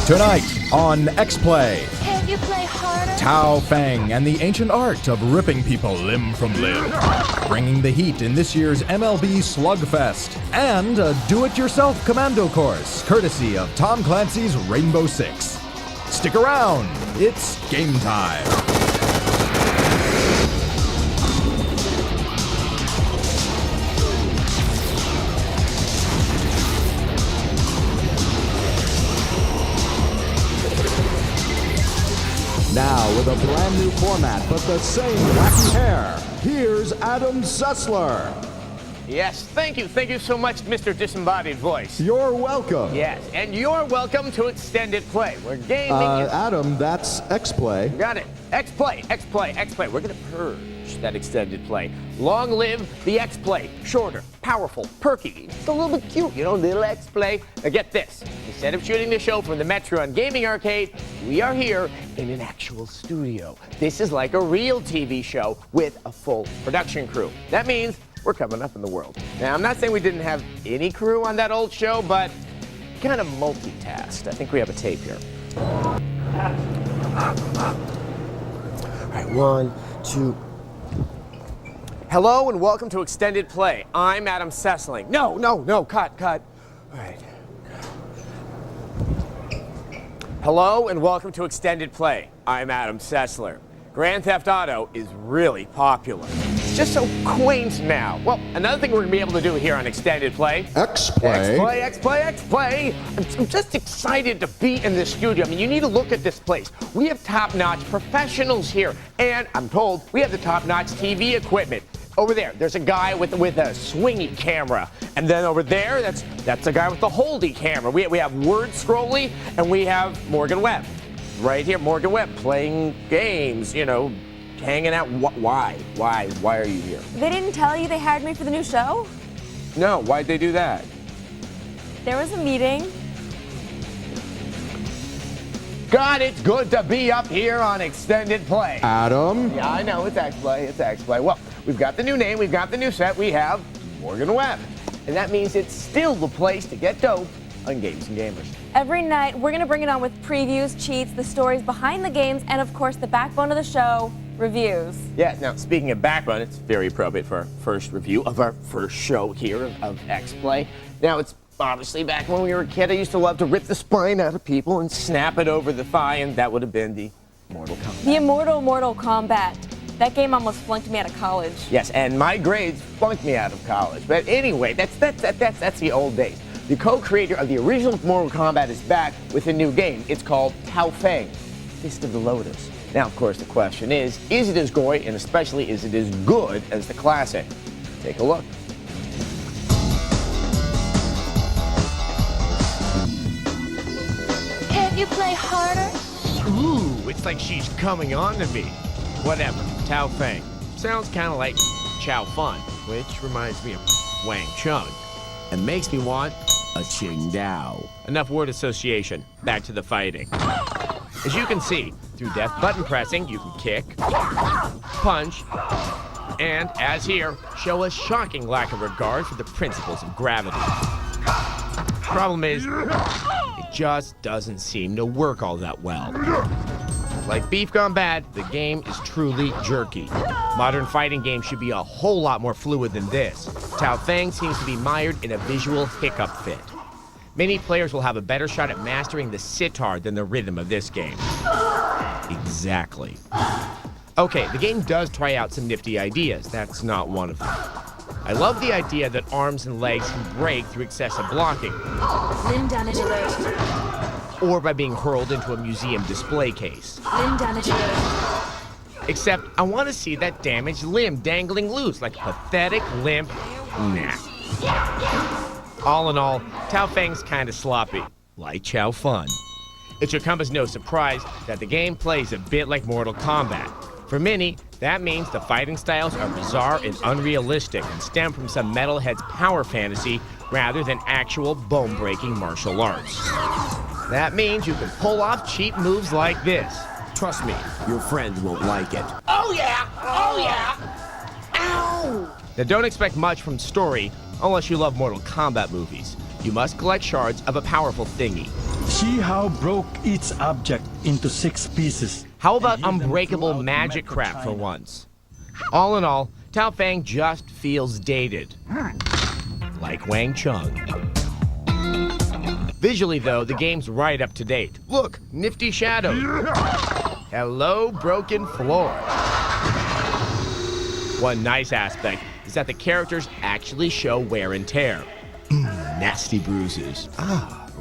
Tonight on X-Play, Can't you play harder? Tao Feng and the ancient art of ripping people limb from limb. Bringing the heat in this year's MLB Slugfest. And a do-it-yourself commando course, courtesy of Tom Clancy's Rainbow Six. Stick around, it's game time. Now, with a brand new format, but the same wacky hair, here's Adam Sessler. Yes, thank you. Thank you so much, Mr. Disembodied Voice. You're welcome. Yes, and you're welcome to Extended Play. We're gaming. Adam, that's X-Play. Got it. X-Play, X-Play, X-Play. We're going to purge that Extended Play. Long live the X-Play. Shorter, powerful, perky. It's a little bit cute, you know, little X-Play. Now get this. Instead of shooting the show from the Metron Gaming Arcade, we are here in an actual studio. This is like a real TV show with a full production crew. That means we're coming up in the world. Now, I'm not saying we didn't have any crew on that old show, but kind of multitasked. I think we have a tape here. All right, 1, 2. Hello and welcome to Extended Play. I'm Adam Sessler. No, cut. All right. Hello and welcome to Extended Play. I'm Adam Sessler. Grand Theft Auto is really popular. It's just so quaint now. Well, another thing we're going to be able to do here on Extended Play. X-Play. I'm just excited to be in this studio. I mean, you need to look at this place. We have top-notch professionals here. And I'm told we have the top-notch TV equipment. Over there, there's a guy with a swingy camera. And then over there, that's a guy with the holdy camera. We have Word Scrolly, and we have Morgan Webb. Right here, Morgan Webb, playing games, you know, hanging out. Why are you here? They didn't tell you they hired me for the new show? No, why'd they do that? There was a meeting. God, it's good to be up here on Extended Play. Adam? Yeah, I know, it's X-Play. Well, we've got the new name, we've got the new set, we have Morgan Webb. And that means it's still the place to get dope on Games and Gamers. Every night, we're going to bring it on with previews, cheats, the stories behind the games, and of course, the backbone of the show, reviews. Yeah, now speaking of backbone, it's very appropriate for our first review of our first show here of X-Play. Now, it's obviously back when we were a kid, I used to love to rip the spine out of people and snap it over the thigh, and that would have been the Mortal Kombat. The immortal Mortal Kombat. That game almost flunked me out of college. Yes, and my grades flunked me out of college. But anyway, that's the old days. The co-creator of the original Mortal Kombat is back with a new game. It's called Tao Feng, Fist of the Lotus. Now, of course, the question is it as gory, and especially is it as good as the classic? Take a look. Can't you play harder? Ooh, it's like she's coming on to me. Whatever, Tao Feng. Sounds kind of like Chow Fun, which reminds me of Wang Chung. And makes me want a Qing Dao. Enough word association. Back to the fighting. As you can see, through deft button pressing, you can kick, punch, and, as here, show a shocking lack of regard for the principles of gravity. Problem is, it just doesn't seem to work all that well. Like beef gone bad, the game is truly jerky. Modern fighting games should be a whole lot more fluid than this. Tao Feng seems to be mired in a visual hiccup fit. Many players will have a better shot at mastering the sitar than the rhythm of this game. Exactly. Okay, the game does try out some nifty ideas. That's not one of them. I love the idea that arms and legs can break through excessive blocking. Limb damage alert. Or by being hurled into a museum display case. Limb damage alert. Except I want to see that damaged limb dangling loose like a pathetic limp. Nah. All in all, Tao Feng's kind of sloppy, like Chow Fun. It should come as no surprise that the game plays a bit like Mortal Kombat. For many, that means the fighting styles are bizarre and unrealistic and stem from some metalhead's power fantasy rather than actual bone-breaking martial arts. That means you can pull off cheap moves like this. Trust me, your friends won't like it. Oh yeah! Ow! Now don't expect much from story unless you love Mortal Kombat movies. You must collect shards of a powerful thingy. Chi-Hao broke each object into 6 pieces. How about and hid them unbreakable throughout magic Metro crap for China. once? All in all, Tao Feng just feels dated. Like Wang Chung. Visually, though, the game's right up to date. Look, nifty shadows. Hello, broken floor. One nice aspect is that the characters actually show wear and tear. Nasty bruises.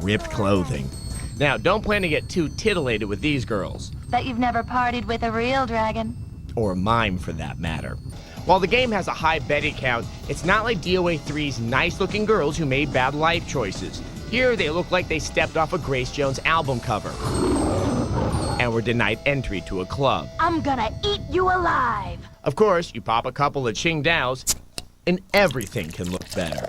Ripped clothing. Now, don't plan to get too titillated with these girls. Bet you've never partied with a real dragon. Or mime, for that matter. While the game has a high Betty count, it's not like DOA 3's nice-looking girls who made bad life choices. Here, they look like they stepped off a Grace Jones album cover and were denied entry to a club. I'm gonna eat you alive. Of course, you pop a couple of Qingdaos, and everything can look better.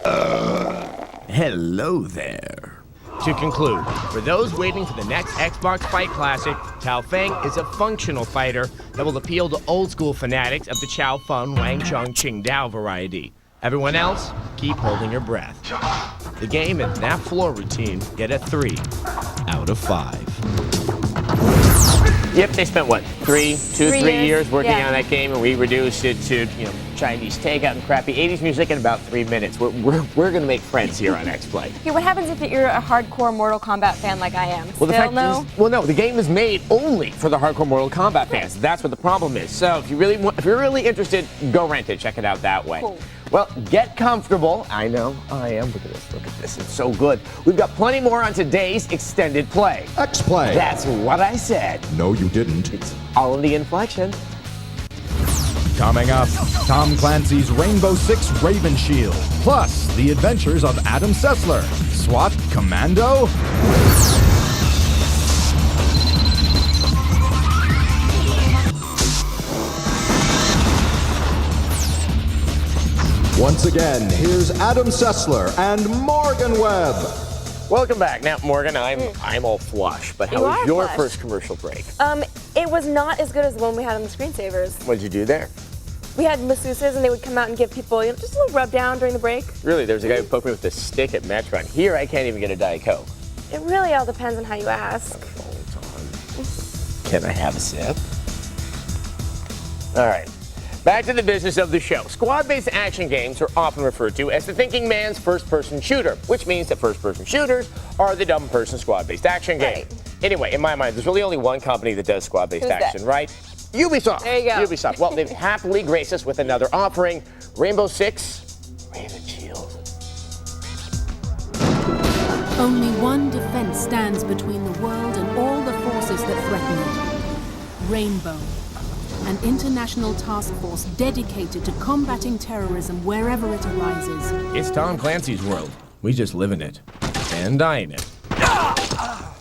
Hello there. To conclude, for those waiting for the next Xbox Fight Classic, Tao Feng is a functional fighter that will appeal to old-school fanatics of the Chow Fun Wang Chung Qingdao variety. Everyone else, keep holding your breath. The game and that floor routine get a 3 out of 5. Yep, they spent what, 3 years working on that game, and we reduced it to, Chinese takeout and crappy 80s music in about 3 minutes. We're gonna make friends here on X-Play. Okay, what happens if you're a hardcore Mortal Kombat fan like I am? Well, the fact no? is, no, the game is made only for the hardcore Mortal Kombat fans. That's what the problem is. So if you're really interested, go rent it. Check it out that way. Cool. Well, get comfortable. I know, I am. Look at this. Look at this. It's so good. We've got plenty more on today's extended play. X-Play. That's what I said. No, you didn't. It's all in the inflection. Coming up, Tom Clancy's Rainbow Six Raven Shield, plus the adventures of Adam Sessler, SWAT Commando. Once again, here's Adam Sessler and Morgan Webb. Welcome back. Now, Morgan, I'm all flush, but how You was are your flush. first commercial break? It was not as good as the one we had on the screensavers. What did you do there? We had masseuses, and they would come out and give people just a little rub down during the break. Really, there was a guy who poked me with a stick at Metro, and here I can't even get a Diet Coke. It really all depends on how you ask. Hold on. Can I have a sip? All right. Back to the business of the show. Squad-based action games are often referred to as the thinking man's first-person shooter, which means that first-person shooters are the dumb person squad-based action game. Right. Anyway, in my mind, there's really only one company that does squad-based Who's action, that? right? Ubisoft. There you go. Ubisoft. Well, they've happily graced us with another offering, Rainbow Six Raven Shield. Only one defense stands between the world and all the forces that threaten it. Rainbow, an international task force dedicated to combating terrorism wherever it arises. It's Tom Clancy's world. We just live in it. And die in it.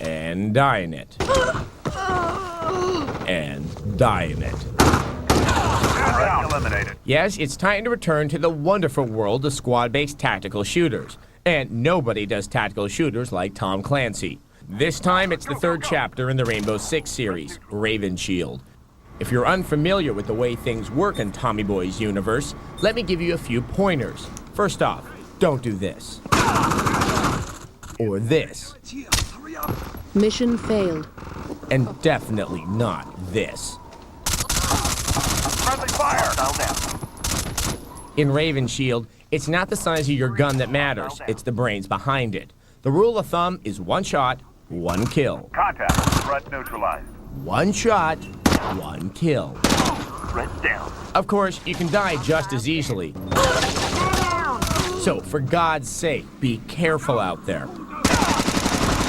And die in it. And die in it. Eliminated. Yes, it's time to return to the wonderful world of squad-based tactical shooters. And nobody does tactical shooters like Tom Clancy. This time, it's the third chapter in the Rainbow Six series, Raven Shield. If you're unfamiliar with the way things work in Tommy Boy's universe, let me give you a few pointers. First off, don't do this. Or this. Mission failed. And definitely not this. Friendly fire. In Raven Shield, it's not the size of your gun that matters, it's the brains behind it. The rule of thumb is one shot, one kill. Contact. Threat neutralized. One shot, one kill. Threat down. Of course, you can die just as easily. So, for God's sake, be careful out there.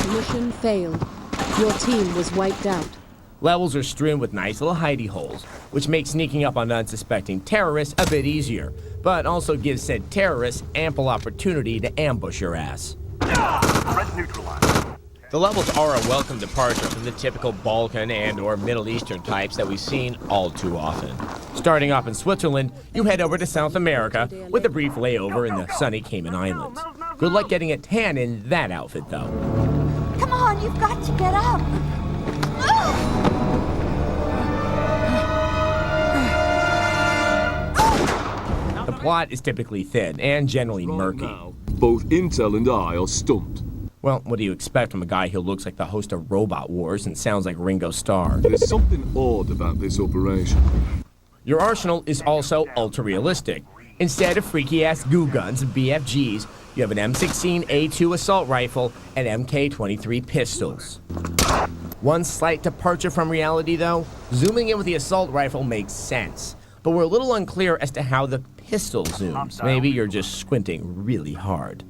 Mission failed. Your team was wiped out. Levels are strewn with nice little hidey holes, which makes sneaking up on unsuspecting terrorists a bit easier, but also gives said terrorists ample opportunity to ambush your ass. Threat neutralized. The levels are a welcome departure from the typical Balkan and or Middle Eastern types that we've seen all too often. Starting off in Switzerland, you head over to South America with a brief layover in the sunny Cayman Islands. Good luck getting a tan in that outfit, though. Come on, you've got to get up. The plot is typically thin and generally murky. Both Intel and I are stumped. Well, what do you expect from a guy who looks like the host of Robot Wars and sounds like Ringo Starr? There's something odd about this operation. Your arsenal is also ultra-realistic. Instead of freaky-ass goo guns and BFGs, you have an M16A2 assault rifle and MK23 pistols. One slight departure from reality, though. Zooming in with the assault rifle makes sense, but we're a little unclear as to how the pistol zooms. Maybe you're just squinting really hard.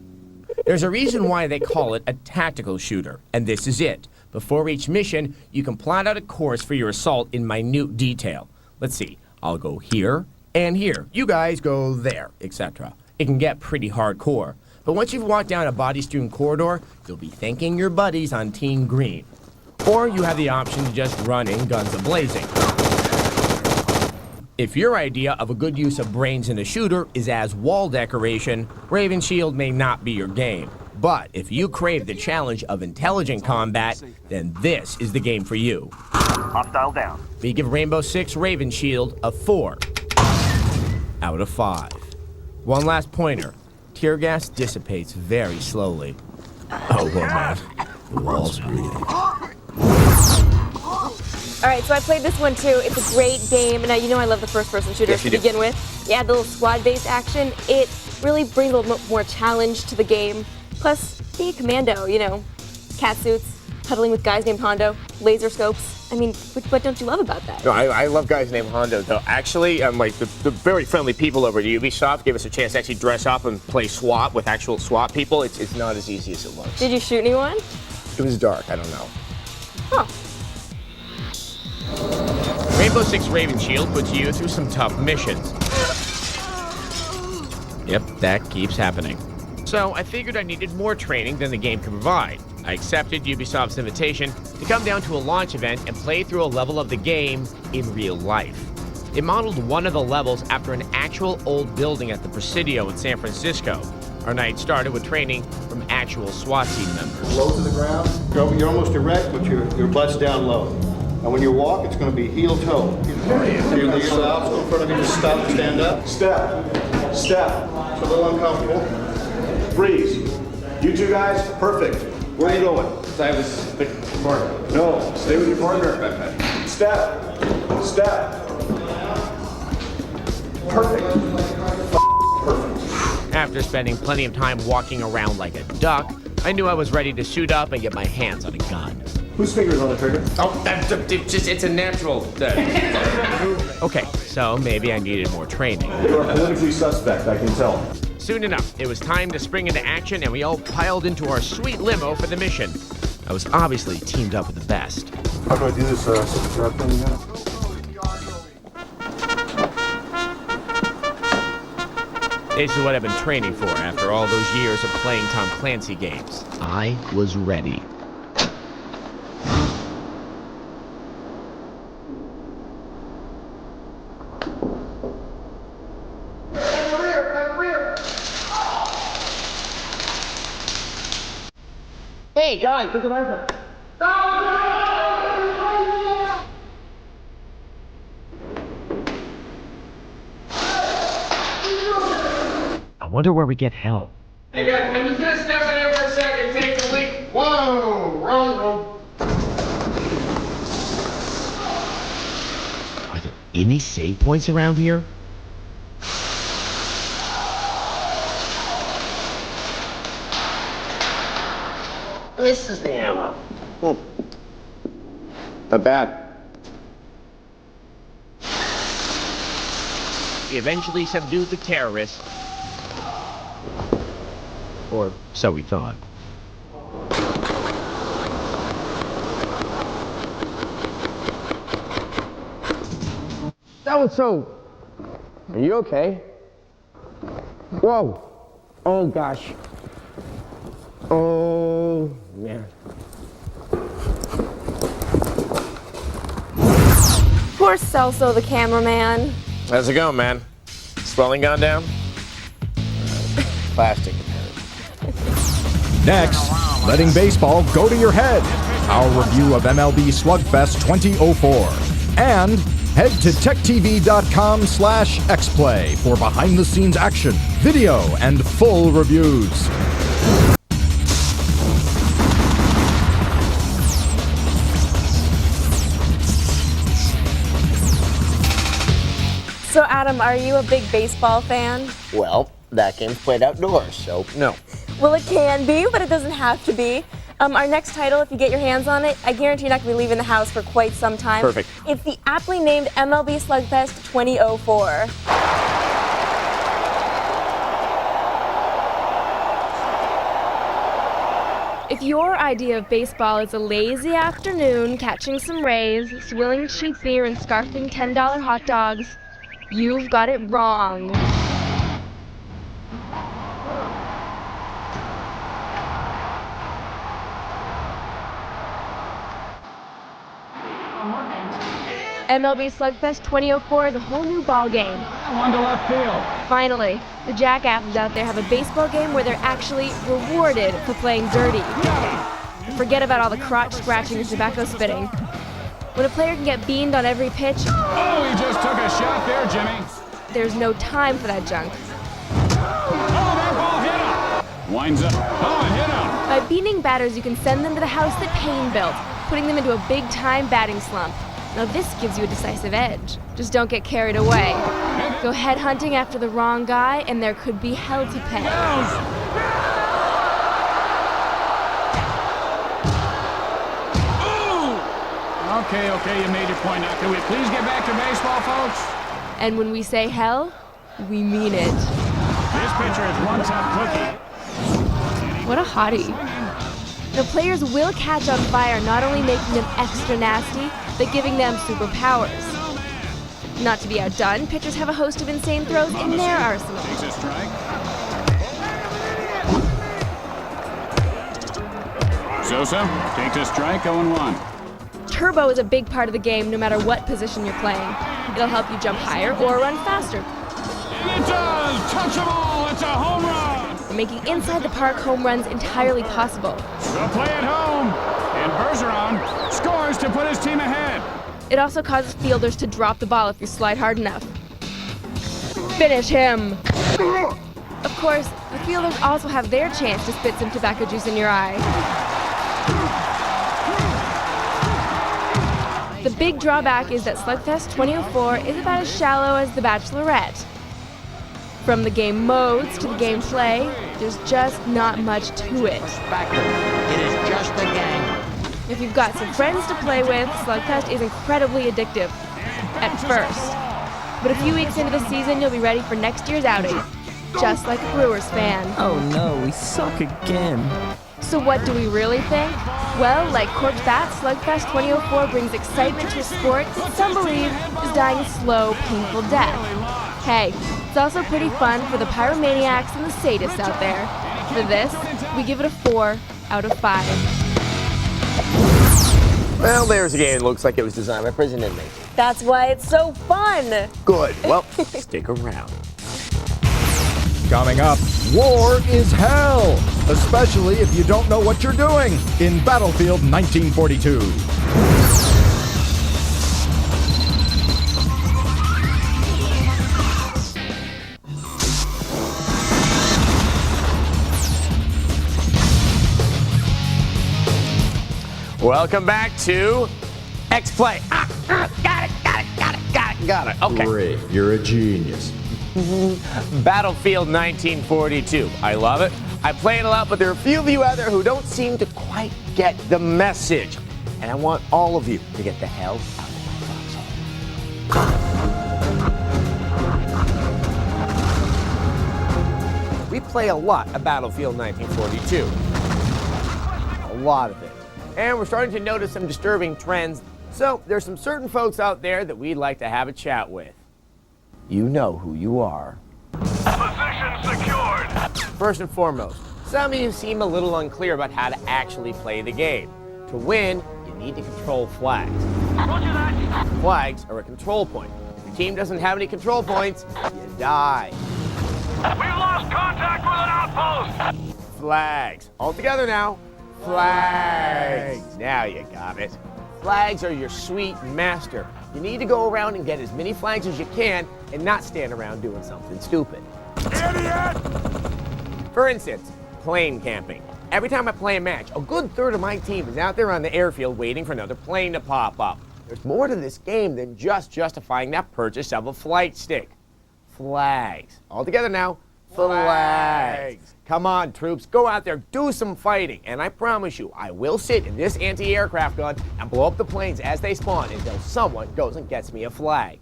There's a reason why they call it a tactical shooter, and this is it. Before each mission, you can plot out a course for your assault in minute detail. Let's see, I'll go here and here. You guys go there, etc. It can get pretty hardcore, but once you've walked down a body-strewn corridor, you'll be thanking your buddies on Team Green. Or you have the option to just run in guns a-blazing. If your idea of a good use of brains in a shooter is as wall decoration, Raven Shield may not be your game. But if you crave the challenge of intelligent combat, then this is the game for you. Hostile down. We give Rainbow Six Raven Shield a 4 out of 5. One last pointer. Tear gas dissipates very slowly. Oh, well, man. The walls breathing. All right, so I played this one too. It's a great game, and you know I love the first-person shooters to begin with. Yeah, the little squad-based action, it really brings a little more challenge to the game. Plus, being a commando, you know, cat suits, huddling with guys named Hondo, laser scopes. I mean, what don't you love about that? No, I love guys named Hondo, though. Actually, like the very friendly people over at Ubisoft gave us a chance to actually dress up and play SWAT with actual SWAT people. It's not as easy as it looks. Did you shoot anyone? It was dark. I don't know. Huh. Rainbow Six Raven Shield puts you through some tough missions. Yep, that keeps happening. So I figured I needed more training than the game could provide. I accepted Ubisoft's invitation to come down to a launch event and play through a level of the game in real life. They modeled one of the levels after an actual old building at the Presidio in San Francisco. Our night started with training from actual SWAT team members. Low to the ground. You're almost erect, but your butt's down low. And when you walk, it's going to be heel-toe. You're the out in front of you, just stop and stand up. Step. Step. It's a little uncomfortable. Freeze. You two guys, perfect. Where are you going? I was the partner. No, stay with your partner. Step. Step. Perfect. Perfect. After spending plenty of time walking around like a duck, I knew I was ready to suit up and get my hands on a gun. Whose finger's on the trigger? Oh, it's a natural. Okay, so maybe I needed more training. You're a politically suspect, I can tell. Soon enough, it was time to spring into action, and we all piled into our sweet limo for the mission. I was obviously teamed up with the best. How do I do this thing again? This is what I've been training for after all those years of playing Tom Clancy games. I was ready. Hey, guys, look at that. I wonder where we get help. Hey guys, I'm just gonna step in here for a second, take the leak. Whoa, wrong. Are there any save points around here? This is the ammo. Not bad. We eventually subdued the terrorists. Or so we thought. That was so... Are you okay? Whoa. Oh, gosh. Oh, man. Poor Celso, the cameraman. How's it going, man? Swelling gone down? Plastic. Next, letting baseball go to your head. Our review of MLB Slugfest 2004. And head to techtv.com/xplay for behind-the-scenes action, video, and full reviews. Adam, are you a big baseball fan? Well, that game's played outdoors, so no. Well, it can be, but it doesn't have to be. Our next title, if you get your hands on it, I guarantee you're not going to be leaving the house for quite some time. Perfect. It's the aptly named MLB Slugfest 2004. If your idea of baseball is a lazy afternoon, catching some rays, swilling cheap beer, and scarfing $10 hot dogs, you've got it wrong. MLB Slugfest 2004 is a whole new ball game. One to left field. Finally, the jackasses out there have a baseball game where they're actually rewarded for playing dirty. Forget about all the crotch scratching and tobacco spitting. When a player can get beamed on every pitch, Oh, he just took a shot there, Jimmy. there's no time for that junk. Oh, that ball hit him. Winds up. Oh, it hit him. By beating batters, you can send them to the house that Payne built, putting them into a big-time batting slump. Now this gives you a decisive edge. Just don't get carried away. Go headhunting after the wrong guy, and there could be hell to pay. Okay, you made your point. Now, can we please get back to baseball, folks? And when we say hell, we mean it. This pitcher is one tough cookie. What a hottie. The players will catch on fire, not only making them extra nasty, but giving them superpowers. Not to be outdone, pitchers have a host of insane throws in their arsenal. Takes a strike. Sosa takes a strike, 0-1. Turbo is a big part of the game, no matter what position you're playing. It'll help you jump higher or run faster. And it does! Touch them all! It's a home run! Making inside the park home runs entirely possible. The play at home! And Bergeron scores to put his team ahead. It also causes fielders to drop the ball if you slide hard enough. Finish him! Of course, the fielders also have their chance to spit some tobacco juice in your eye. The big drawback is that Slugfest 2004 is about as shallow as The Bachelorette. From the game modes to the gameplay, there's just not much to it. It is just a game. If you've got some friends to play with, Slugfest is incredibly addictive at first. But a few weeks into the season, you'll be ready for next year's outing, just like a Brewers fan. Oh no, we suck again. So what do we really think? Well, like Corked Bat, Slugfest 2004 brings excitement to a sport that some believe is dying a slow, painful death. Hey, it's also pretty fun for the pyromaniacs and the sadists out there. For this, we give it a 4 out of 5. Well, there's a game that looks like it was designed by prison inmates. That's why it's so fun! Good. Well, stick around. Coming up, war is hell, especially if you don't know what you're doing in Battlefield 1942. Welcome back to X-Play. Got it. Okay. Great, you're a genius. Battlefield 1942. I love it. I play it a lot, but there are a few of you out there who don't seem to quite get the message. And I want all of you to get the hell out of my foxhole. We play a lot of Battlefield 1942. A lot of it. And we're starting to notice some disturbing trends. So there's some certain folks out there that we'd like to have a chat with. You know who you are. Position secured. First and foremost, some of you seem a little unclear about how to actually play the game. To win, you need to control flags. Roger that. Flags are a control point. If your team doesn't have any control points, you die. We lost contact with an outpost. Flags. All together now. Flags. Now you got it. Flags are your sweet master. You need to go around and get as many flags as you can and not stand around doing something stupid. Idiot! For instance, plane camping. Every time I play a match, a good third of my team is out there on the airfield waiting for another plane to pop up. There's more to this game than just justifying that purchase of a flight stick. Flags. All together now. Flags. Come on, troops. Go out there. Do some fighting. And I promise you, I will sit in this anti-aircraft gun and blow up the planes as they spawn until someone goes and gets me a flag.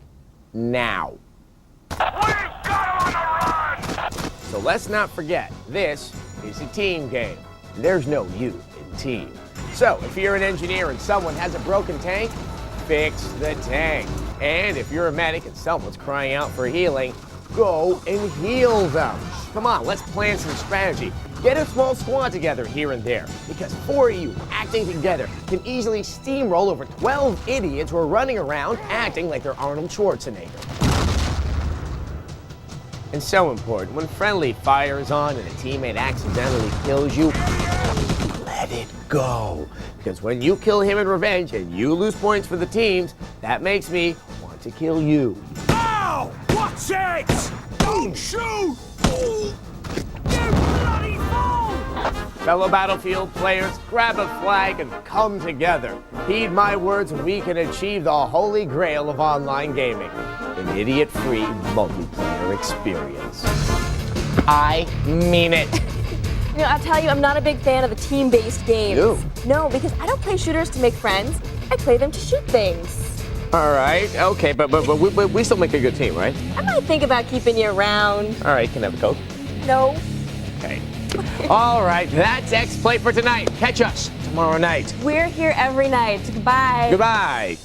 Now. We've got him on the run! So let's not forget, this is a team game. There's no you in team. So if you're an engineer and someone has a broken tank, fix the tank. And if you're a medic and someone's crying out for healing, go and heal them. Come on, let's plan some strategy. Get a small squad together here and there, because 4 of you acting together can easily steamroll over 12 idiots who are running around acting like they're Arnold Schwarzenegger. And so important, when friendly fire is on and a teammate accidentally kills you, let it go. Because when you kill him in revenge and you lose points for the teams, that makes me want to kill you. Ow! Watch it! Don't shoot! You bloody fool! Fellow Battlefield players, grab a flag and come together. Heed my words and we can achieve the holy grail of online gaming. An idiot-free multiplayer experience. I mean it. You know, I'll tell you, I'm not a big fan of the team-based games. You? No, because I don't play shooters to make friends. I play them to shoot things. All right, okay, but we still make a good team, right? I might think about keeping you around. All right, can I have a Coke? No. Okay. All right, that's X-Play for tonight. Catch us tomorrow night. We're here every night. Goodbye. Goodbye.